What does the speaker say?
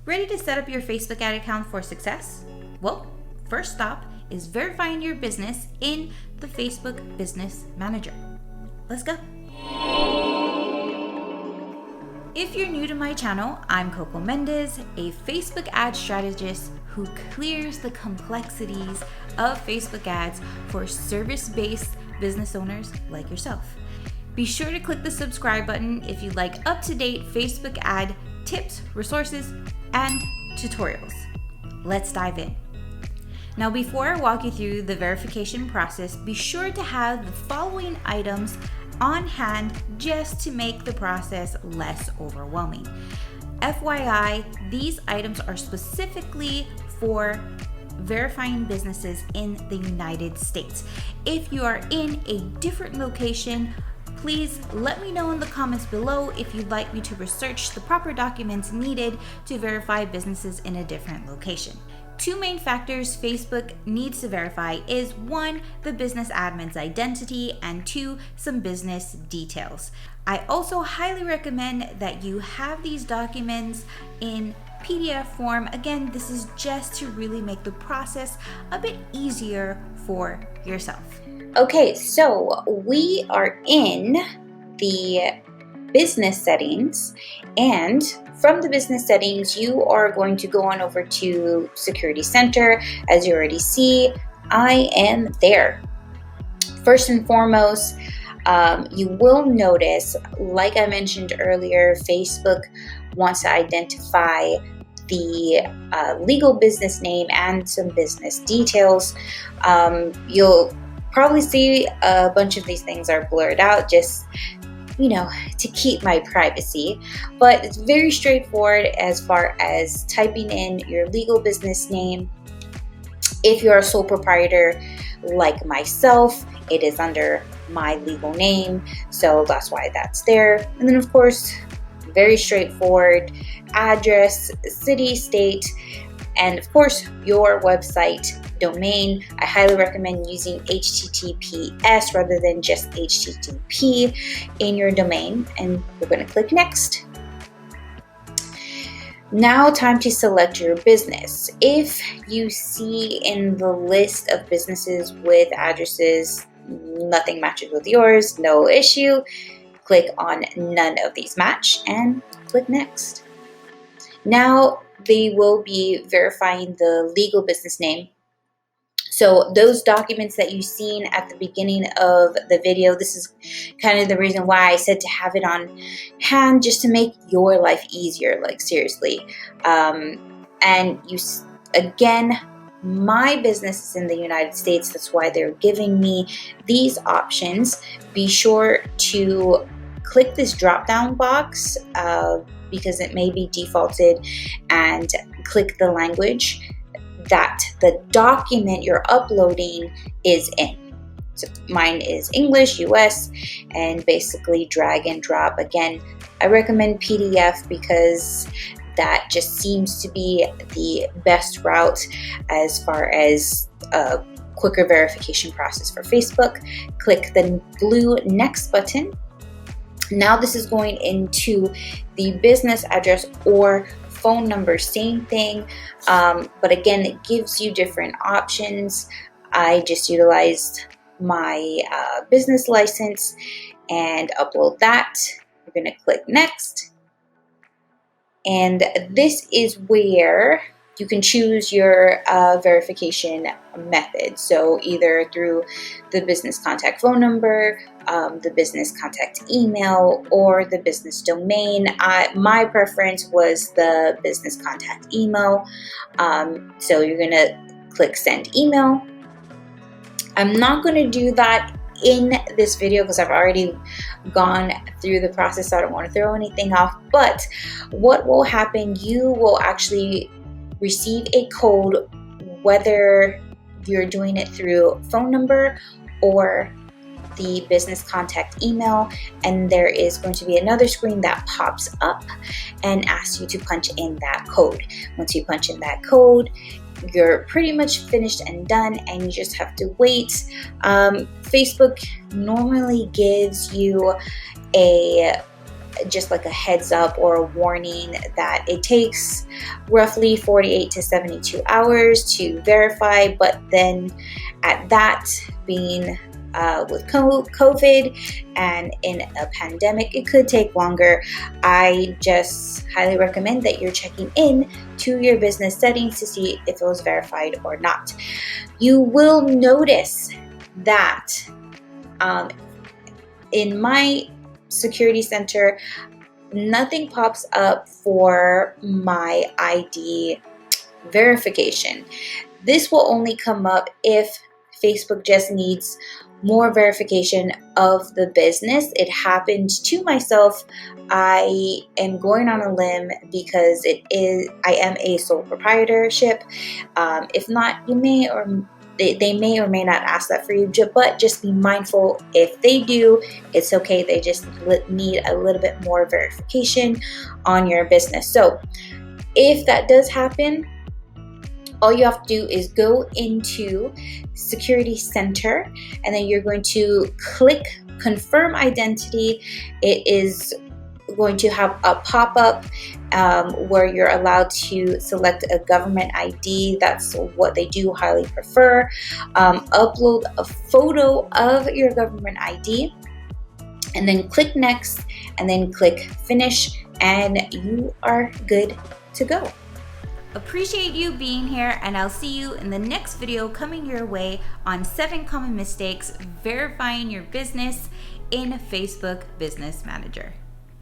Ready to set up your Facebook ad account for success? Well, first stop is verifying your business in the Facebook Business Manager. Let's go. If you're new to my channel, I'm Coco Mendez, a Facebook ad strategist who clears the complexities of Facebook ads for service-based business owners like yourself. Be sure to click the subscribe button if you like up-to-date Facebook ad tips, resources, and tutorials. Let's dive in. Now, before I walk you through the verification process, be sure to have the following items on hand just to make the process less overwhelming. FYI, these items are specifically for verifying businesses in the United States. If you are in a different location, please let me know in the comments below if you'd like me to research the proper documents needed to verify businesses in a different location. Two main factors Facebook needs to verify is 1, the business admin's identity, and 2, some business details. I also highly recommend that you have these documents in PDF form. Again, this is just to really make the process a bit easier for yourself. Okay, so we are in the business settings, and from the business settings, you are going to go on over to Security Center. As you already see, I am there. First and foremost, you will notice, like I mentioned earlier, Facebook wants to identify the legal business name and some business details. You'll probably see a bunch of these things are blurred out, just to keep my privacy, but it's very straightforward as far as typing in your legal business name. If you're a sole proprietor like myself, it is under my legal name, so that's why that's there. And then of course, very straightforward, address, city, state, and of course your website domain. I highly recommend using HTTPS rather than just HTTP in your domain, and we're going to click next. Now, time to select your business. If you see in the list of businesses with addresses nothing matches with yours, no issue. Click on none of these match and click next. Now they will be verifying the legal business name. So those documents that you've seen at the beginning of the video, this is kind of the reason why I said to have it on hand, just to make your life easier, like seriously. And again, my business is in the United States. That's why they're giving me these options. Be sure to click this drop-down box because it may be defaulted, and click the language that the document you're uploading is in. So mine is English, US, and basically drag and drop. Again, I recommend PDF because that just seems to be the best route as far as a quicker verification process for Facebook. Click the blue next button. Now this is going into the business address or phone number, same thing, but again, it gives you different options. I just utilized my business license and upload that. We're going to click next, and this is where you can choose your verification method. So either through the business contact phone number, the business contact email, or the business domain. My preference was the business contact email. So you're gonna click send email. I'm not gonna do that in this video because I've already gone through the process, so I don't want to throw anything off. But what will happen, you will actually receive a code whether you're doing it through phone number or the business contact email, and there is going to be another screen that pops up and asks you to punch in that code. Once you punch in that code, you're pretty much finished and done, and you just have to wait. Facebook normally gives you a just like a heads up or a warning that it takes roughly 48 to 72 hours to verify. But then at that, being with COVID and in a pandemic, it could take longer. I just highly recommend that you're checking in to your business settings to see if it was verified or not. You will notice that in my security center, nothing pops up for my ID verification. This will only come up if Facebook just needs more verification of the business. It happened to myself. I am going on a limb because I am a sole proprietorship. If not, they may or may not ask that for you, but just be mindful. If they do, it's okay. They just need a little bit more verification on your business. So if that does happen, all you have to do is go into Security Center, and then you're going to click Confirm Identity. It is going to have a pop-up where you're allowed to select a government ID. That's what they do highly prefer. Upload a photo of your government ID, and then click Next, and then click Finish, and you are good to go. Appreciate you being here, and I'll see you in the next video coming your way on 7 common mistakes verifying your business in Facebook Business Manager.